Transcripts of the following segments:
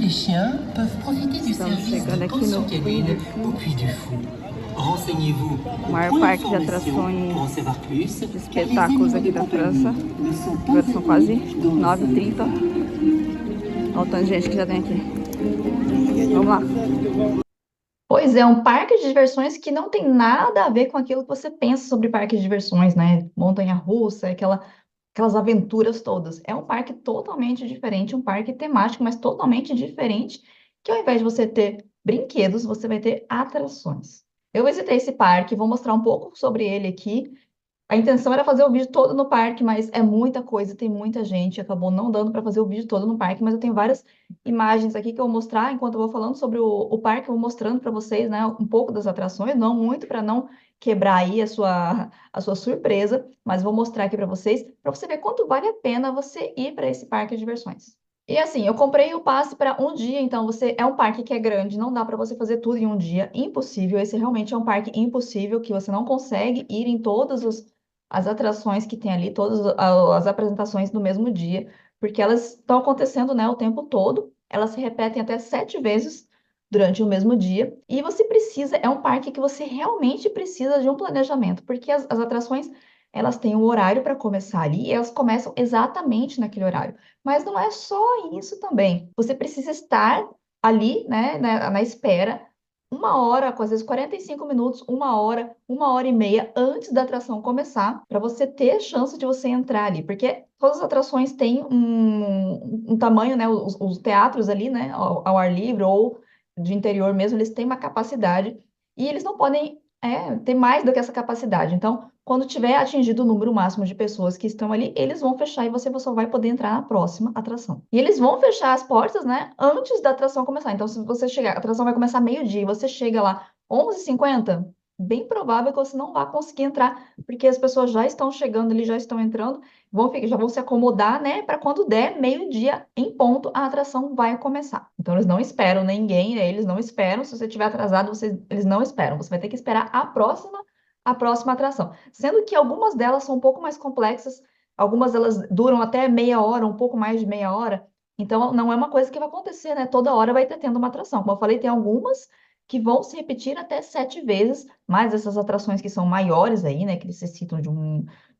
les chiens peuvent profiter du Estamos service chegando de aqui pension no Puy canine du Fou, au Puy du Fou. Renseignez-vous o au maior point parque de d'information atrações pour en savoir plus, de car les espetáculos animaux de aqui da França. compagnie ne sont pas Agora são quase admis dans le centre. 9h30. Olha o tanto de gente que já tem aqui. Vamos lá. Pois é, um parque de diversões que não tem nada a ver com aquilo que você pensa sobre parque de diversões, né? Montanha-russa, aquelas aventuras todas. É um parque totalmente diferente, um parque temático, mas totalmente diferente, que ao invés de você ter brinquedos, você vai ter atrações. Eu visitei esse parque, vou mostrar um pouco sobre ele aqui. A intenção era fazer o vídeo todo no parque, mas é muita coisa, tem muita gente, acabou não dando para fazer o vídeo todo no parque, mas eu tenho várias imagens aqui que eu vou mostrar enquanto eu vou falando sobre o parque, eu vou mostrando para vocês, né, um pouco das atrações, não muito para não quebrar aí a sua surpresa, mas vou mostrar aqui para você ver quanto vale a pena você ir para esse parque de diversões. E assim, eu comprei o passe para um dia, então você é um parque que é grande, não dá para você fazer tudo em um dia, impossível. Esse realmente é um parque impossível que você não consegue ir em todas as atrações que tem ali, todas as apresentações no mesmo dia, porque elas estão acontecendo, né, o tempo todo. Elas se repetem até 7 vezes durante o mesmo dia. E você precisa, é um parque que você realmente precisa de um planejamento, porque as atrações, elas têm um horário para começar ali e elas começam exatamente naquele horário. Mas não é só isso também. Você precisa estar ali, né, na espera, 1 hora, às vezes 45 minutos, 1 hora, 1 hora e meia antes da atração começar, para você ter chance de você entrar ali, porque todas as atrações têm um tamanho, né? Os teatros ali, né, ao ar livre ou de interior mesmo, eles têm uma capacidade e eles não podem ter mais do que essa capacidade. Então, quando tiver atingido o número máximo de pessoas que estão ali, eles vão fechar e você só vai poder entrar na próxima atração. E eles vão fechar as portas, né, antes da atração começar. Então, se você chegar, a atração vai começar meio-dia e você chega lá 11h50, bem provável que você não vá conseguir entrar, porque as pessoas já estão chegando ali, já estão entrando, já vão se acomodar, né, para quando der meio-dia em ponto, a atração vai começar. Então, eles não esperam ninguém, né, eles não esperam. Se você estiver atrasado, eles não esperam. Você vai ter que esperar a próxima atração. Sendo que algumas delas são um pouco mais complexas, algumas delas duram até meia hora, um pouco mais de meia hora. Então, não é uma coisa que vai acontecer, né? Toda hora vai ter tendo uma atração. Como eu falei, tem algumas que vão se repetir até 7 vezes, mais essas atrações que são maiores aí, né? Que necessitam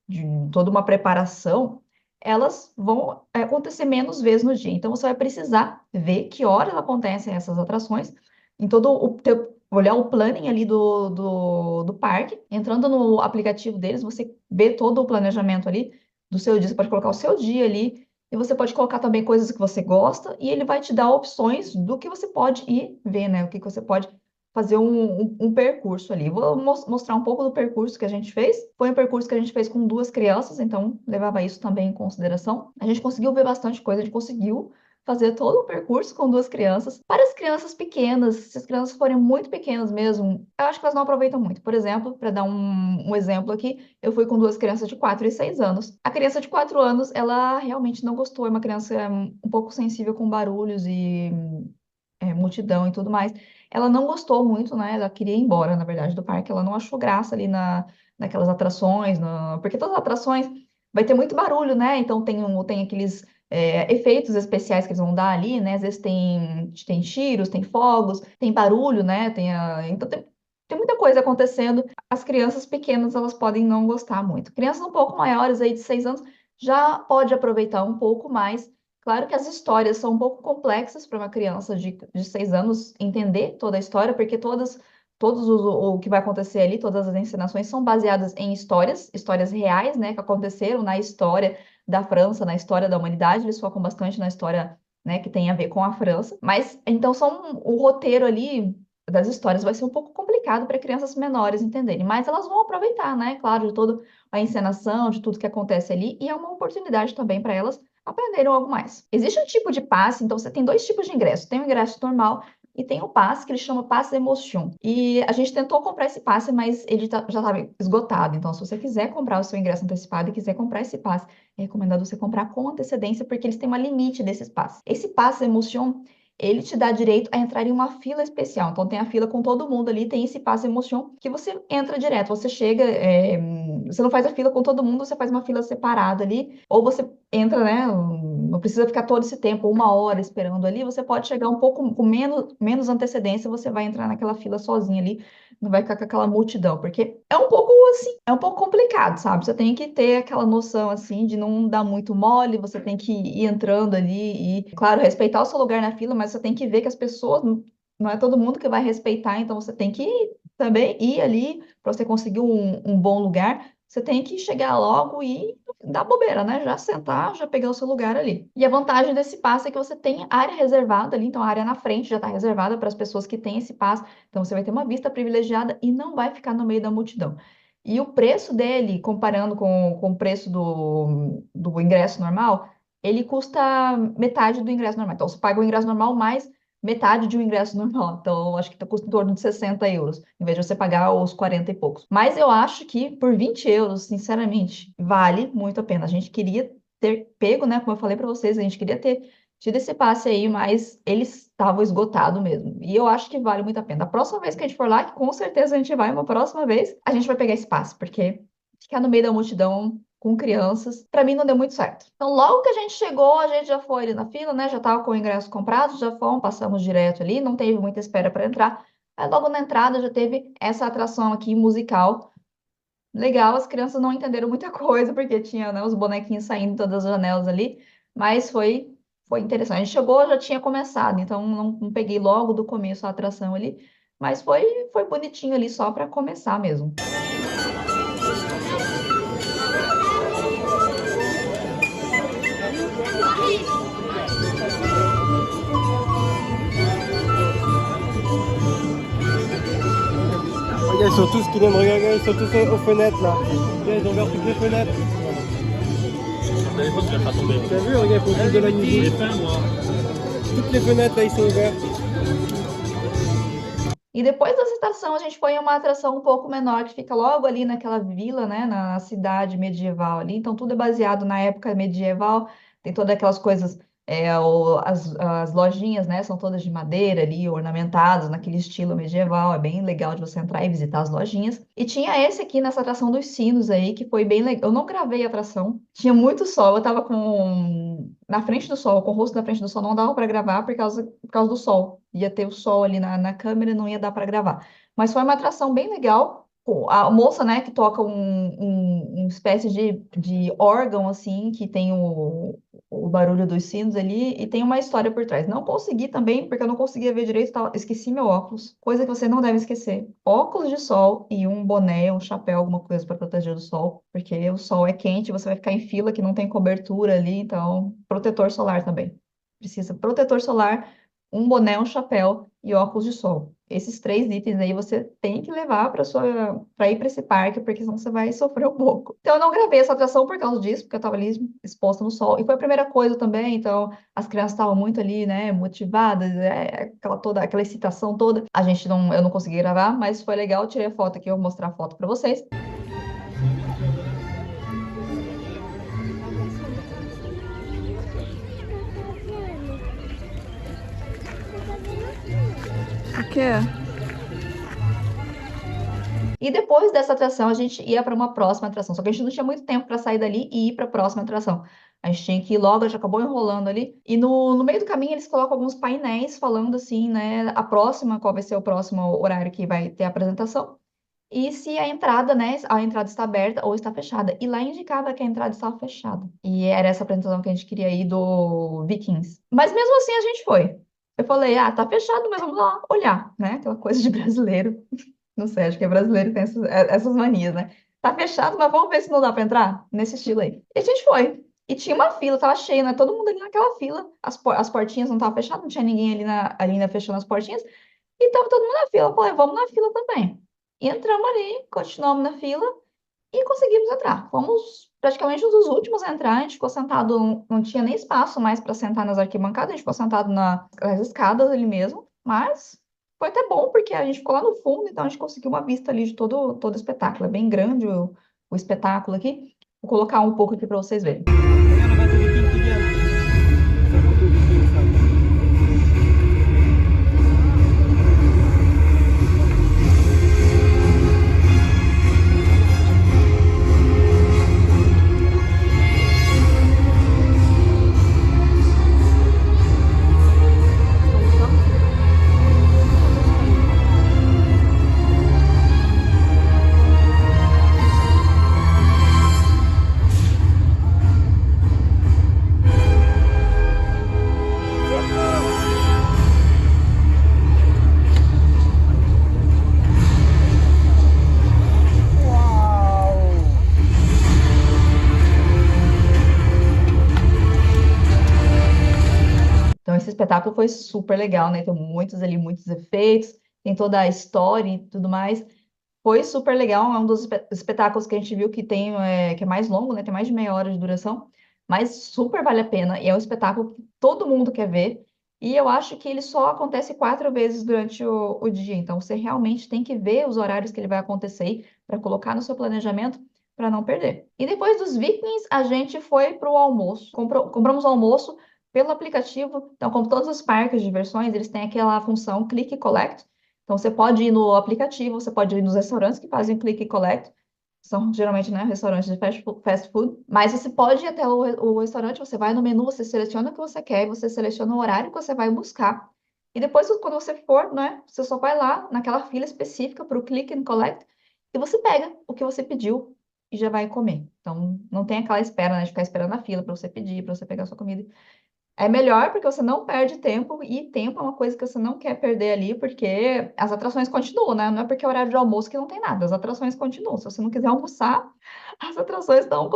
de toda uma preparação, elas vão acontecer menos vezes no dia. Então, você vai precisar ver que horas acontecem essas atrações em todo o teu olhar o planning ali do parque. Entrando no aplicativo deles, você vê todo o planejamento ali do seu dia. Você pode colocar o seu dia ali, e você pode colocar também coisas que você gosta, e ele vai te dar opções do que você pode ir ver, né? O que você pode fazer um percurso ali. Vou mostrar um pouco do percurso que a gente fez. Foi um percurso que a gente fez com 2 crianças, então levava isso também em consideração. A gente conseguiu ver bastante coisa, a gente conseguiu fazer todo o percurso com 2 crianças. Para as crianças pequenas, se as crianças forem muito pequenas mesmo, eu acho que elas não aproveitam muito. Por exemplo, para dar um exemplo aqui, eu fui com 2 crianças de 4 e 6 anos. A criança de 4 anos, ela realmente não gostou, é uma criança um pouco sensível com barulhos e multidão e tudo mais. Ela não gostou muito, né? Ela queria ir embora, na verdade, do parque. Ela não achou graça ali naquelas atrações, porque todas as atrações vai ter muito barulho, né? Então tem aqueles efeitos especiais que eles vão dar ali, né? Às vezes tem tiros, tem fogos, tem barulho, né? Então tem muita coisa acontecendo. As crianças pequenas, elas podem não gostar muito. Crianças um pouco maiores, aí de 6 anos, já pode aproveitar um pouco mais. Claro que as histórias são um pouco complexas para uma criança de 6 anos entender toda a história, porque todos o que vai acontecer ali, todas as encenações são baseadas em histórias reais, né, que aconteceram na história da França, na história da humanidade. Eles focam bastante na história, né, que tem a ver com a França. Mas então o roteiro ali das histórias vai ser um pouco complicado para crianças menores entenderem, mas elas vão aproveitar, né, claro, de toda a encenação, de tudo que acontece ali, e é uma oportunidade também para elas aprenderam algo mais. Existe um tipo de passe, então você tem 2 tipos de ingresso. Tem o ingresso normal e tem o passe que ele chama passe emotion. E a gente tentou comprar esse passe, mas ele já estava esgotado. Então, se você quiser comprar o seu ingresso antecipado e quiser comprar esse passe, é recomendado você comprar com antecedência, porque eles têm uma limite desses passes. Esse passe emotion, ele te dá direito a entrar em uma fila especial. Então, tem a fila com todo mundo ali, tem esse passe emotion que você entra direto. Você chega, você não faz a fila com todo mundo, você faz uma fila separada ali, ou você entra, né? Não precisa ficar todo esse tempo, 1 hora esperando ali. Você pode chegar um pouco com menos antecedência, você vai entrar naquela fila sozinho ali, não vai ficar com aquela multidão, porque é um pouco assim, é um pouco complicado, sabe? Você tem que ter aquela noção assim de não dar muito mole, você tem que ir entrando ali e, claro, respeitar o seu lugar na fila, mas você tem que ver que as pessoas, não é todo mundo que vai respeitar, então você tem que também ir ali para você conseguir um bom lugar. Você tem que chegar logo e dar bobeira, né? Já sentar, já pegar o seu lugar ali. E a vantagem desse passe é que você tem área reservada ali, então a área na frente já está reservada para as pessoas que têm esse passe. Então você vai ter uma vista privilegiada e não vai ficar no meio da multidão. E o preço dele, comparando com o preço do ingresso normal, ele custa metade do ingresso normal. Então você paga o ingresso normal mais metade de um ingresso normal. Então, acho que custa em torno de 60 euros, em vez de você pagar os 40 e poucos. Mas eu acho que por 20 euros, sinceramente, vale muito a pena. A gente queria ter pego, né? Como eu falei para vocês, a gente queria ter tido esse passe aí, mas eles estavam esgotados mesmo. E eu acho que vale muito a pena. A próxima vez que a gente for lá, que com certeza a gente vai, uma próxima vez, a gente vai pegar esse passe, porque ficar no meio da multidão com crianças, para mim não deu muito certo. Então, logo que a gente chegou, a gente já foi ali na fila, né? Já tava com o ingresso comprado, já fomos, passamos direto ali, não teve muita espera para entrar. Aí, logo na entrada já teve essa atração aqui musical. Legal, as crianças não entenderam muita coisa, porque tinha, né, os bonequinhos saindo todas as janelas ali, mas foi interessante. A gente chegou, já tinha começado, então não peguei logo do começo a atração ali, mas foi bonitinho ali só para começar mesmo. Regarde, ils sont tous qui viennent regarder, ils sont tous aux fenêtres là. Regarde, ils ont ouvert toutes les fenêtres. T'as vu, regarde, pour de la musique. Toutes les fenêtres là, ils sont ouvertes. E depois dessa estação, a gente foi em uma atração um pouco menor, que fica logo ali naquela vila, né, na cidade medieval ali. Então, tudo é baseado na época medieval, tem todas aquelas coisas, as lojinhas, né, são todas de madeira ali, ornamentadas naquele estilo medieval. É bem legal de você entrar e visitar as lojinhas. E tinha esse aqui nessa atração dos sinos aí, que foi bem legal. Eu não gravei a atração, tinha muito sol, eu tava na frente do sol, com o rosto na frente do sol, não dava para gravar por causa do sol. Ia ter o sol ali na câmera e não ia dar para gravar. Mas foi uma atração bem legal. A moça, né, que toca uma espécie de órgão, assim, que tem o barulho dos sinos ali, e tem uma história por trás. Não consegui também, porque eu não conseguia ver direito, esqueci meu óculos. Coisa que você não deve esquecer. Óculos de sol e um boné, um chapéu, alguma coisa para proteger do sol, porque o sol é quente, você vai ficar em fila que não tem cobertura ali, então protetor solar também. Precisa protetor solar, um boné, um chapéu e óculos de sol. Esses 3 itens aí você tem que levar para ir para esse parque, porque senão você vai sofrer um pouco. Então eu não gravei essa atração por causa disso, porque eu estava ali exposta no sol. E foi a primeira coisa também, então as crianças estavam muito ali, né, motivadas, aquela excitação toda. Eu não consegui gravar, mas foi legal, eu tirei a foto aqui, eu vou mostrar a foto para vocês. O quê? E depois dessa atração, a gente ia para uma próxima atração. Só que a gente não tinha muito tempo para sair dali e ir para a próxima atração. A gente tinha que ir logo, já acabou enrolando ali. E no meio do caminho, eles colocam alguns painéis falando assim, né? Qual vai ser o próximo horário que vai ter a apresentação. E se a entrada, né? A entrada está aberta ou está fechada. E lá indicava que a entrada estava fechada. E era essa apresentação que a gente queria ir do Vikings. Mas mesmo assim, a gente foi. Eu falei, tá fechado, mas vamos lá olhar, né? Aquela coisa de brasileiro. Não sei, acho que é brasileiro que tem essas manias, né? Tá fechado, mas vamos ver se não dá pra entrar? Nesse estilo aí. E a gente foi. E tinha uma fila, tava cheio, né? Todo mundo ali naquela fila. As portinhas não estavam fechadas, não tinha ninguém ali ainda fechando as portinhas. E tava todo mundo na fila. Eu falei, vamos na fila também. E entramos ali, continuamos na fila e conseguimos entrar. Fomos praticamente um dos últimos a entrar. A gente ficou sentado, não tinha nem espaço mais para sentar nas arquibancadas, a gente ficou sentado nas escadas ali mesmo. Mas foi até bom, porque a gente ficou lá no fundo, então a gente conseguiu uma vista ali de todo o espetáculo. É bem grande o espetáculo aqui. Vou colocar um pouco aqui para vocês verem. foi super legal, né? Tem muitos efeitos, tem toda a história e tudo mais. Foi super legal, é um dos espetáculos que a gente viu que tem, que é mais longo, né? Tem mais de meia hora de duração, mas super vale a pena. E é um espetáculo que todo mundo quer ver. E eu acho que ele só acontece 4 vezes durante o dia. Então, você realmente tem que ver os horários que ele vai acontecer para colocar no seu planejamento para não perder. E depois dos Vikings, a gente foi para o almoço. Compramos o almoço pelo aplicativo. Então, como todos os parques de diversões, eles têm aquela função Click e Collect. Então, você pode ir no aplicativo, você pode ir nos restaurantes que fazem click e collect, são geralmente, né, restaurantes de fast food, mas você pode ir até o restaurante, você vai no menu, você seleciona o que você quer, você seleciona o horário que você vai buscar, e depois, quando você for, né, você só vai lá naquela fila específica para o click and collect, e você pega o que você pediu e já vai comer. Então, não tem aquela espera, né, de ficar esperando na fila para você pedir, para você pegar a sua comida. É melhor porque você não perde tempo, e tempo é uma coisa que você não quer perder ali, porque as atrações continuam, né? Não é porque é horário de almoço que não tem nada, as atrações continuam. Se você não quiser almoçar, as atrações estão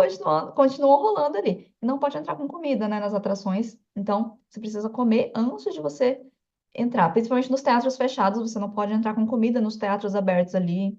continuam rolando ali. E não pode entrar com comida, né, nas atrações. Então, você precisa comer antes de você entrar. Principalmente nos teatros fechados, você não pode entrar com comida. Nos teatros abertos ali,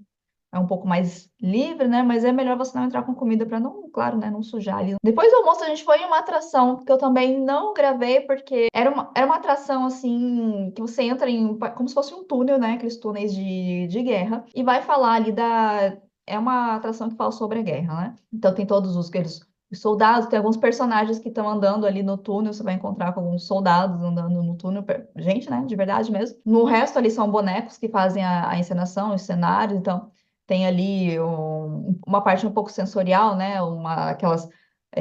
é um pouco mais livre, né? Mas é melhor você não entrar com comida para não, claro, né? Não sujar ali. Depois do almoço, a gente foi em uma atração que eu também não gravei, porque era uma atração assim, que você entra em como se fosse um túnel, né? Aqueles túneis de guerra, e vai falar ali da. É uma atração que fala sobre a guerra, né? Então tem todos aqueles os soldados, tem alguns personagens que estão andando ali no túnel, você vai encontrar com alguns soldados andando no túnel, gente, né, de verdade mesmo. No resto ali são bonecos que fazem a encenação, os cenários, então tem ali uma parte um pouco sensorial, né?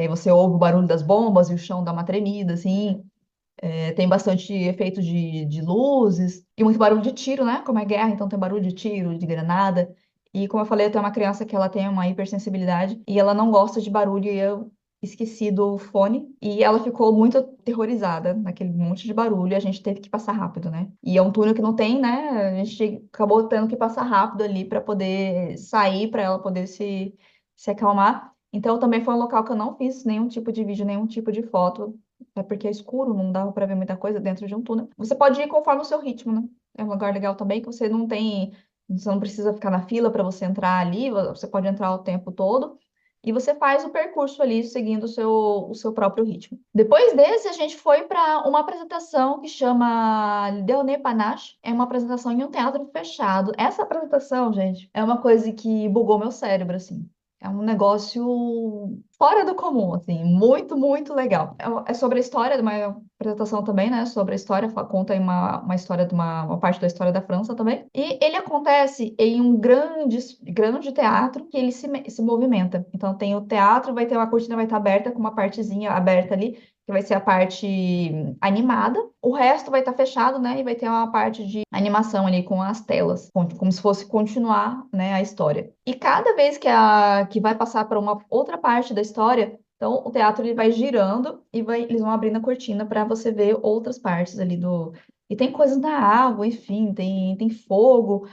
Você ouve o barulho das bombas e o chão dá uma tremida, assim. Tem bastante efeito de luzes e muito barulho de tiro, né? Como é guerra, então tem barulho de tiro, de granada. E como eu falei, eu tenho uma criança que ela tem uma hipersensibilidade e ela não gosta de barulho, e eu esqueci do fone e ela ficou muito aterrorizada naquele monte de barulho, e a gente teve que passar rápido, né? E é um túnel que não tem, né? A gente acabou tendo que passar rápido ali para poder sair, para ela poder se acalmar. Então também foi um local que eu não fiz nenhum tipo de vídeo, nenhum tipo de foto, é porque é escuro, não dava para ver muita coisa dentro de um túnel. Você pode ir conforme o seu ritmo, né? É um lugar legal também que você não precisa ficar na fila para você entrar ali, você pode entrar o tempo todo. E você faz o percurso ali seguindo o seu próprio ritmo. Depois desse, a gente foi para uma apresentação que chama Deoné Panache. É uma apresentação em um teatro fechado. Essa apresentação, gente, é uma coisa que bugou meu cérebro, assim. É um negócio fora do comum, assim, muito, muito legal. É sobre a história de uma apresentação também, né? Sobre a história, conta aí uma história de uma parte da história da França também. E ele acontece em um grande teatro que ele se movimenta. Então tem o teatro, vai ter uma cortina, vai estar aberta com uma partezinha aberta ali, que vai ser a parte animada. O resto vai estar fechado, né? E vai ter uma parte de animação ali com as telas, como se fosse continuar, né, a história. E cada vez que vai passar para uma outra parte da história, então o teatro ele vai girando e eles vão abrindo a cortina para você ver outras partes ali do. E tem coisas na água, enfim, tem fogo.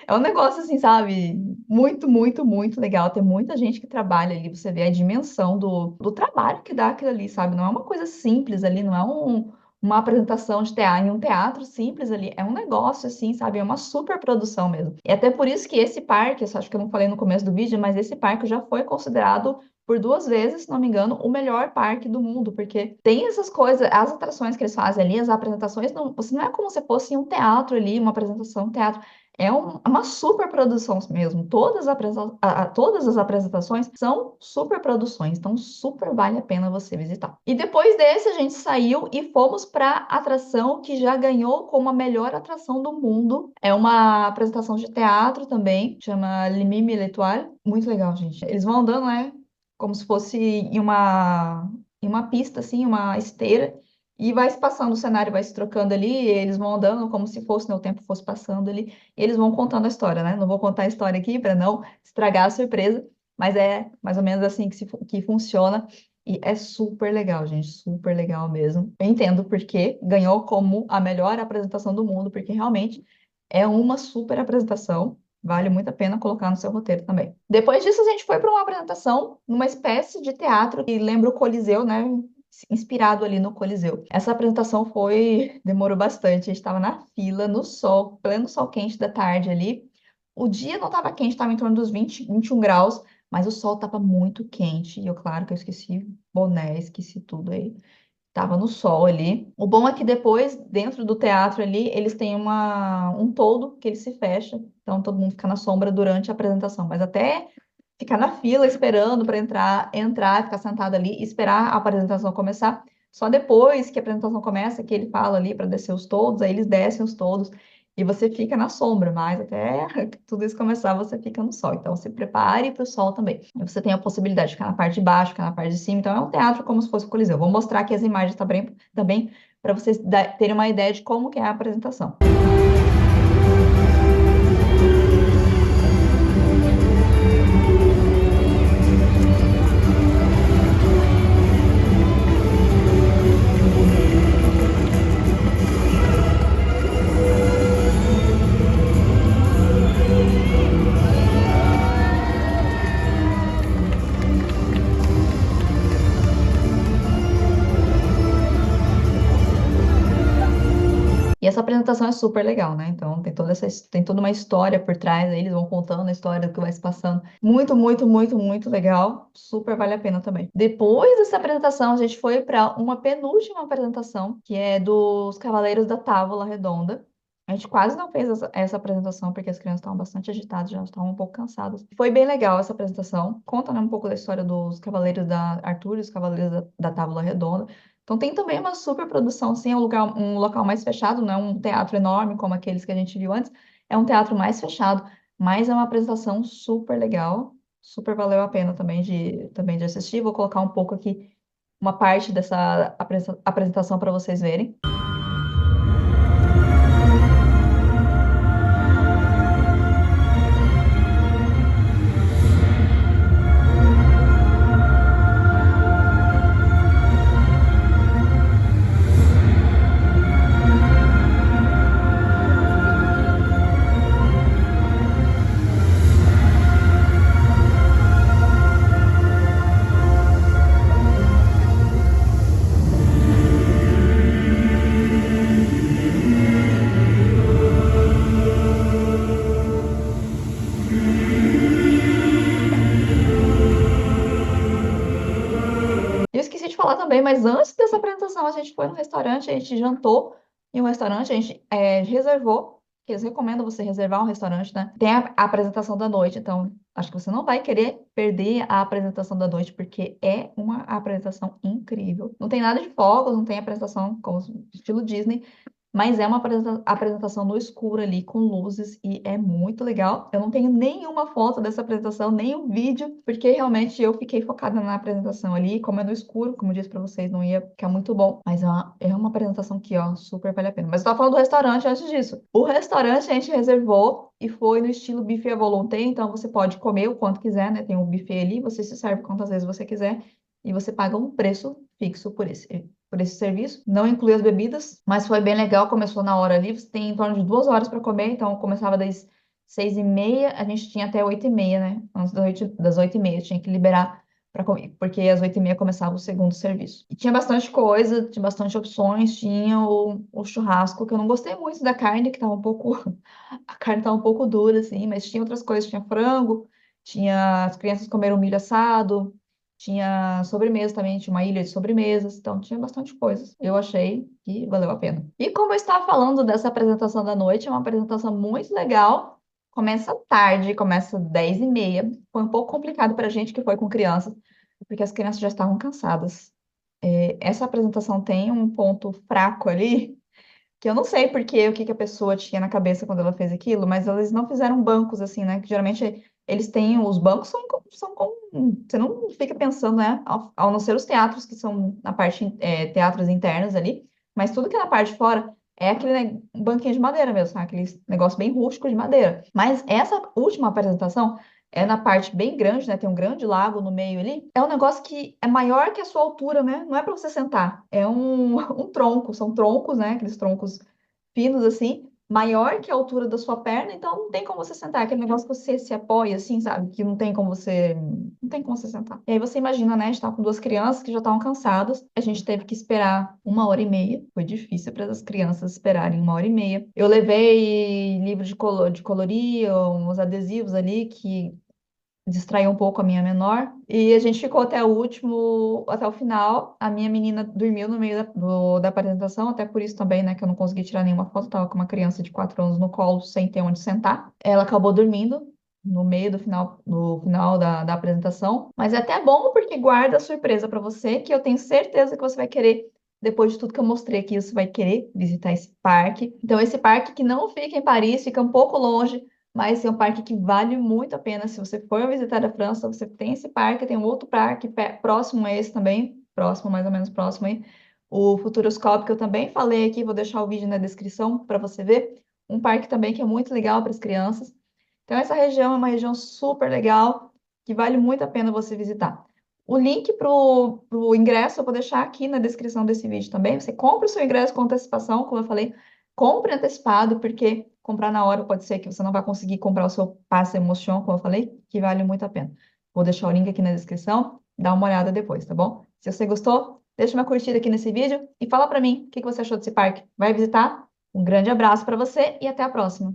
É um negócio assim, sabe? Muito, muito, muito legal. Tem muita gente que trabalha ali, você vê a dimensão do trabalho que dá aquilo ali, sabe? Não é uma coisa simples ali, não é uma apresentação de teatro, em um teatro simples ali. É um negócio assim, sabe? É uma super produção mesmo. E até por isso que esse parque, eu acho que eu não falei no começo do vídeo, mas esse parque já foi considerado por 2 vezes, se não me engano, o melhor parque do mundo, porque tem essas coisas, as atrações que eles fazem ali, as apresentações, você não é como se fosse um teatro ali, uma apresentação, um teatro. É uma super produção mesmo. Todas as apresentações são super produções, então super vale a pena você visitar. E depois desse, a gente saiu e fomos para a atração que já ganhou como a melhor atração do mundo. É uma apresentação de teatro também, chama Les Mime et l'Étoile. Muito legal, gente. Eles vão andando, né? Como se fosse em uma pista, assim, uma esteira. E vai se passando o cenário, vai se trocando ali, e eles vão andando como se fosse, né, o tempo fosse passando ali, e eles vão contando a história, né? Não vou contar a história aqui para não estragar a surpresa, mas é mais ou menos assim que funciona. E é super legal, gente, super legal mesmo. Eu entendo porque ganhou como a melhor apresentação do mundo, porque realmente é uma super apresentação. Vale muito a pena colocar no seu roteiro também. Depois disso, a gente foi para uma apresentação numa espécie de teatro que lembra o Coliseu, né? inspirado ali no Coliseu. Essa apresentação demorou bastante, a gente estava na fila, no sol, pleno sol quente da tarde ali. O dia não estava quente, estava em torno dos 20, 21 graus, mas o sol estava muito quente. E eu, claro que eu esqueci boné, esqueci tudo aí. Tava no sol ali. O bom é que depois, dentro do teatro ali, eles têm um toldo que ele se fecha, então todo mundo fica na sombra durante a apresentação. Mas até ficar na fila esperando para entrar, ficar sentado ali e esperar a apresentação começar. Só depois que a apresentação começa, que ele fala ali para descer os toldos, aí eles descem os toldos e você fica na sombra, mas até tudo isso começar, você fica no sol. Então, se prepare para o sol também. Você tem a possibilidade de ficar na parte de baixo, ficar na parte de cima. Então, é um teatro como se fosse o Coliseu. Vou mostrar aqui as imagens também para vocês terem uma ideia de como que é a apresentação. E essa apresentação é super legal, né? Então tem toda uma história por trás, aí eles vão contando a história do que vai se passando. Muito, muito, muito, muito legal. Super vale a pena também. Depois dessa apresentação, a gente foi para uma penúltima apresentação, que é dos Cavaleiros da Távola Redonda. A gente quase não fez essa apresentação porque as crianças estavam bastante agitadas, já estavam um pouco cansadas. Foi bem legal essa apresentação. Conta, né, um pouco da história dos Cavaleiros da Arthur e os Cavaleiros da Távola Redonda. Então tem também uma super produção, sim, é um local mais fechado, não é um teatro enorme como aqueles que a gente viu antes, é um teatro mais fechado, mas é uma apresentação super legal, super valeu a pena também de assistir. Vou colocar um pouco aqui, uma parte dessa apresentação para vocês verem. Eu esqueci de falar também, mas antes dessa apresentação, a gente foi no restaurante, a gente jantou em um restaurante, a gente reservou, que eles recomendam você reservar um restaurante, né? Tem a apresentação da noite, então acho que você não vai querer perder a apresentação da noite, porque é uma apresentação incrível. Não tem nada de fogos, não tem apresentação como estilo Disney, mas é uma apresentação no escuro ali, com luzes, e é muito legal. Eu não tenho nenhuma foto dessa apresentação, nem um vídeo, porque realmente eu fiquei focada na apresentação ali. Como é no escuro, como eu disse pra vocês, não ia ficar muito bom. Mas é uma apresentação que, ó, super vale a pena. Mas eu tava falando do restaurante antes disso. O restaurante a gente reservou e foi no estilo buffet à volonté, então você pode comer o quanto quiser, né? Tem um buffet ali, você se serve quantas vezes você quiser e você paga um preço fixo por esse serviço. Não inclui as bebidas, mas foi bem legal. Começou na hora ali, você tem em torno de 2 horas para comer, então começava das 6h30, a gente tinha até 8h30, né? Antes das 8h30, tinha que liberar para comer, porque às 8h30 começava o segundo serviço. E tinha bastante coisa, tinha bastante opções, tinha o churrasco, que eu não gostei muito da carne, que tava um pouco. A carne tava um pouco dura, assim, mas tinha outras coisas, tinha frango, as crianças comeram milho assado. Tinha sobremesa também, tinha uma ilha de sobremesas, então tinha bastante coisas. Eu achei que valeu a pena. E como eu estava falando dessa apresentação da noite, é uma apresentação muito legal. Começa tarde, começa 10h30. Foi um pouco complicado para a gente que foi com crianças, porque as crianças já estavam cansadas. Essa apresentação tem um ponto fraco ali, que eu não sei o que que a pessoa tinha na cabeça quando ela fez aquilo, mas eles não fizeram bancos assim, né? Que geralmente eles têm, os bancos são com, você não fica pensando, né? Ao não ser os teatros que são na parte, teatros internos ali, mas tudo que é na parte de fora é aquele banquinho de madeira mesmo, sabe? Aquele negócio bem rústico de madeira. Mas essa última apresentação é na parte bem grande, né? Tem um grande lago no meio ali. É um negócio que é maior que a sua altura, né? Não é para você sentar. É um tronco, são troncos, né? Aqueles troncos finos assim. maior que a altura da sua perna, então não tem como você sentar. Aquele negócio que você se apoia, assim, sabe? Que não tem como você... Não tem como você sentar. E aí você imagina, né? A gente tá com duas crianças que já estavam cansadas. A gente teve que esperar 1 hora e meia. Foi difícil para as crianças esperarem 1 hora e meia. Eu levei livro de colorir, uns adesivos ali que distrair um pouco a minha menor. E a gente ficou até o último, até o final. A minha menina dormiu no meio da apresentação, até por isso também, né, que eu não consegui tirar nenhuma foto. Tava com uma criança de 4 anos no colo, sem ter onde sentar. Ela acabou dormindo no meio do final, no final da apresentação. Mas é até bom porque guarda a surpresa para você, que eu tenho certeza que você vai querer. Depois de tudo que eu mostrei aqui, você vai querer visitar esse parque. Então, esse parque que não fica em Paris, fica um pouco longe, mas é um parque que vale muito a pena. Se você for visitar a França, você tem esse parque, tem um outro parque próximo a esse também, próximo, mais ou menos próximo aí, o Futuroscope, que eu também falei aqui, vou deixar o vídeo na descrição para você ver. Um parque também que é muito legal para as crianças. Então, essa região é uma região super legal, que vale muito a pena você visitar. O link para o ingresso eu vou deixar aqui na descrição desse vídeo também. Você compra o seu ingresso com antecipação, como eu falei, compre antecipado, porque comprar na hora pode ser que você não vai conseguir comprar o seu passe emotion, como eu falei, que vale muito a pena. Vou deixar o link aqui na descrição, dá uma olhada depois, tá bom? Se você gostou, deixa uma curtida aqui nesse vídeo e fala pra mim o que você achou desse parque. Vai visitar? Um grande abraço para você e até a próxima!